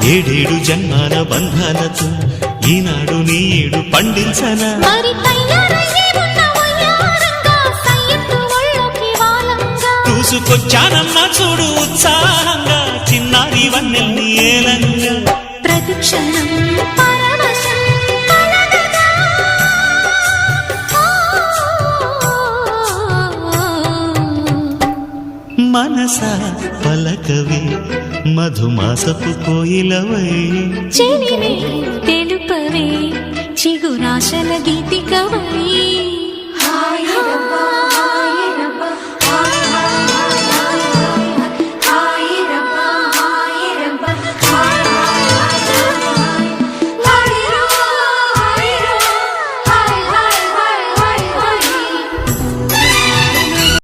ఏడేడు జన్మాల బంధాలతో ఈనాడు నీడు పండించనా చూసుకొచ్చానమ్మా చూడు ఉత్సాహంగా చిన్నారి వన్నెల్ని ఏలంగా ప్రతిక్షణం మనసా పలకవే మధుమాసపు కోయిలవై చెలివే తెలుపవే చిగురాశల గీతికవై